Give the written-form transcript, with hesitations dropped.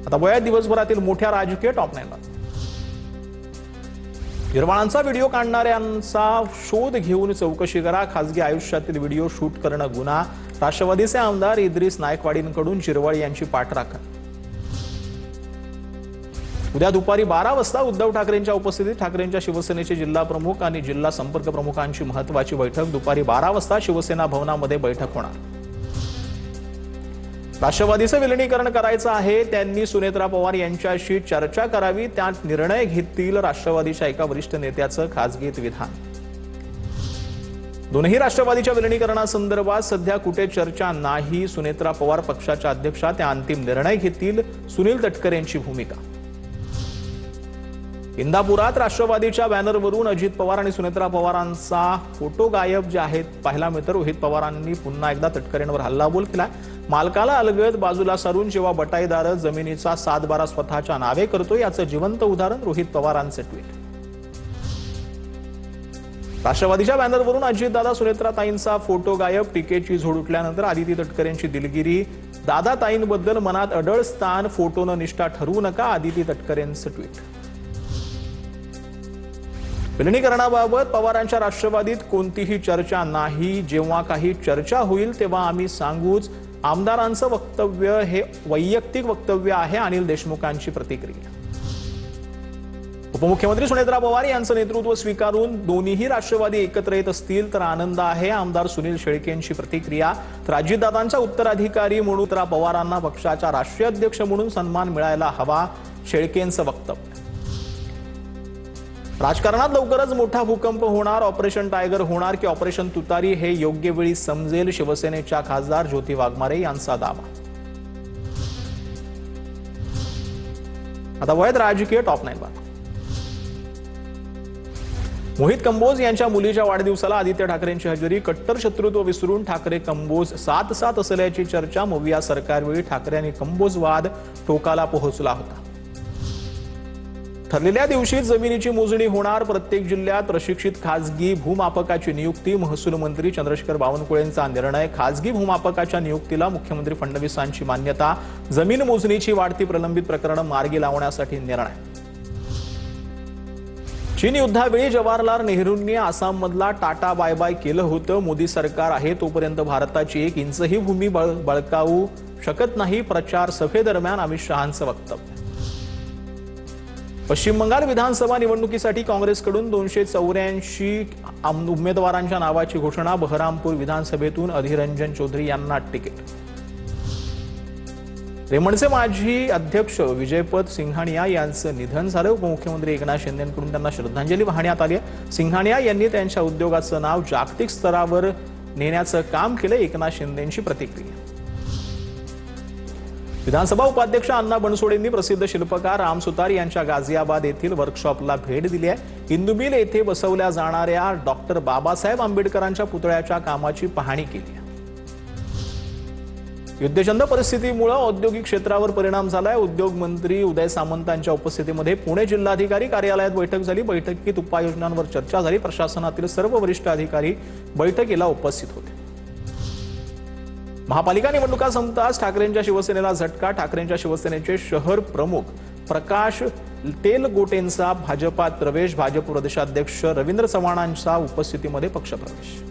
आता वया दिवसभरातील मोठ्या राजकीय टॉप 9 निर्वाळांचा व्हिडिओ काढणाऱ्यांचा शोध घेऊन चौकशी करा। खासगी आयुष्यातील व्हिडिओ शूट करणं गुन्हा। राष्ट्रवादीचे आमदार इद्रिस नायकवाडींकडून शिरवाळ यांची पाठराखण। उद्या दुपारी 12 वाजता उद्धव ठाकरेंच्या उपस्थितीत ठाकरेंच्या शिवसेनेचे जिल्हा प्रमुख आणि जिल्हा संपर्क प्रमुखांची महत्त्वाची बैठक। दुपारी 12 वाजता शिवसेना भवनामध्ये बैठक होणार। राष्ट्रवादीचं विलीनीकरण करायचं आहे, त्यांनी सुनेत्रा पवार यांच्याशी चर्चा करावी, त्यात निर्णय घेतील राष्ट्रवादीच्या एका वरिष्ठ नेत्याचं खासगीत विधान। दोन्ही राष्ट्रवादीच्या विलीनीकरणासंदर्भात सध्या कुठे चर्चा नाही। सुनेत्रा पवार पक्षाच्या अध्यक्षा त्या अंतिम निर्णय घेतील, सुनील तटकरेंची भूमिका। इंदापुरात राष्ट्रवादीच्या बॅनरवरून अजित पवार आणि सुनेत्रा पवारांचा फोटो गायब जे आहेत पाहायला मिळतं। रोहित पवारांनी पुन्हा एकदा तटकरेंवर हल्लाबोल केला। मालकाला अलगद बाजूला सारून जेव्हा बटाईदार जमिनीचा 7/12 स्वतःच्या नावे करतो, याचं जिवंत उदाहरण रोहित पवारांचे ट्विट। राष्ट्रवादीच्या बॅनरवरून अजितदादा सुनेत्राताईंचा फोटो गायब, टीकेची झोड उठल्यानंतर आदिती तटकरेंची दिलगिरी। दादाताईंबद्दल मनात अढळ स्थान, फोटोनं निष्ठा ठरवू नका, आदिती तटकरेंचं ट्विट। विलीनीकरणाबाबत पवारांच्या राष्ट्रवादीत कोणतीही चर्चा नाही। जेव्हा काही चर्चा होईल तेव्हा आम्ही सांगूच। आमदारांचं वक्तव्य हे वैयक्तिक वक्तव्य आहे, अनिल देशमुखांची प्रतिक्रिया। उपमुख्यमंत्री सुनेत्रा पवार यांचं नेतृत्व स्वीकारून दोन्हीही राष्ट्रवादी एकत्र येत असतील तर आनंद आहे, आमदार सुनील शेळकेंची प्रतिक्रिया। तर अजितदादांच्या उत्तराधिकारी म्हणून पवारांना पक्षाचा राष्ट्रीय अध्यक्ष म्हणून सन्मान मिळायला हवा, शेळकेंचं वक्तव्य। राजकारणात लवकरच मोठा भूकंप होणार, ऑपरेशन टायगर होणार की ऑपरेशन तुतारी हे योग्य वेळी समजेल, शिवसेनेच्या खासदार ज्योती वाघमारे यांचा दावा। आता वयात राजकीय टॉप 9 मोहित कंबोज यांच्या मुलीच्या वाढदिवसाला आदित्य ठाकरेंची हजेरी। कट्टर शत्रुत्व विसरून ठाकरे कंबोज 7-7 असल्याची चर्चा। मविया सरकारवेळी ठाकरे आणि कंबोज वाद टोकाला पोहोचला होता। ठरलेल्या दिवशी जमिनीची मोजणी होणार, प्रत्येक जिल्ह्यात प्रशिक्षित खासगी भूमापकाची नियुक्ती। महसूल मंत्री चंद्रशेखर बावनकुळेंचा निर्णय, खासगी भूमापकाच्या नियुक्तीला मुख्यमंत्री फडणवीसांची मान्यता। जमीन मोजणीची वाढती प्रलंबित प्रकरणं मार्गी लावण्यासाठी निर्णय। चीन युद्धावेळी जवाहरलाल नेहरूंनी आसाममधला टाटा बाय बाय केलं होतं। मोदी सरकार आहे तोपर्यंत भारताची 1 इंचही भूमी बळकावू शकत नाही, प्रचार सभेदरम्यान अमित शहांचं वक्तव्य। पश्चिम बंगाल विधानसभा निवडणुकीसाठी काँग्रेसकडून 284 उमेदवारांच्या नावाची घोषणा। बहरामपूर विधानसभेतून अधीररंजन चौधरी यांना तिकीट। रेमंडचे माजी अध्यक्ष विजयपत सिंघानिया यांचं निधन झालं। उपमुख्यमंत्री एकनाथ शिंदेंकडून त्यांना श्रद्धांजली वाहण्यात आली। सिंघानिया यांनी त्यांच्या उद्योगाचं नाव जागतिक स्तरावर नेण्याचं काम केलं, एकनाथ शिंदेंची प्रतिक्रिया। विधानसभा उपाध्यक्ष अण्णा बनसोडेंनी प्रसिद्ध शिल्पकार राम सुतार यांच्या गाझियाबाद येथील वर्कशॉपला भेट दिली आहे। इंदुमिल येथे बसवल्या जाणाऱ्या डॉक्टर बाबासाहेब आंबेडकरांच्या पुतळ्याच्या कामाची पाहणी केली आहे। युद्धजन्य परिस्थितीमुळे औद्योगिक क्षेत्रावर परिणाम झालाय। उद्योग मंत्री उदय सामंतांच्या उपस्थितीमध्ये पुणे जिल्हाधिकारी कार्यालयात बैठक झाली। बैठकीत उपाययोजनांवर चर्चा झाली। प्रशासनातील सर्व वरिष्ठ अधिकारी बैठकीला उपस्थित होते। महापालिका निवडणुका संपताच ठाकरेंच्या शिवसेनेला झटका। ठाकरेंच्या शिवसेनेचे शहर प्रमुख प्रकाश तेलगोटेंचा भाजपात प्रवेश। भाजप प्रदेशाध्यक्ष रवींद्र चव्हाणांच्या उपस्थितीमध्ये पक्षप्रवेश।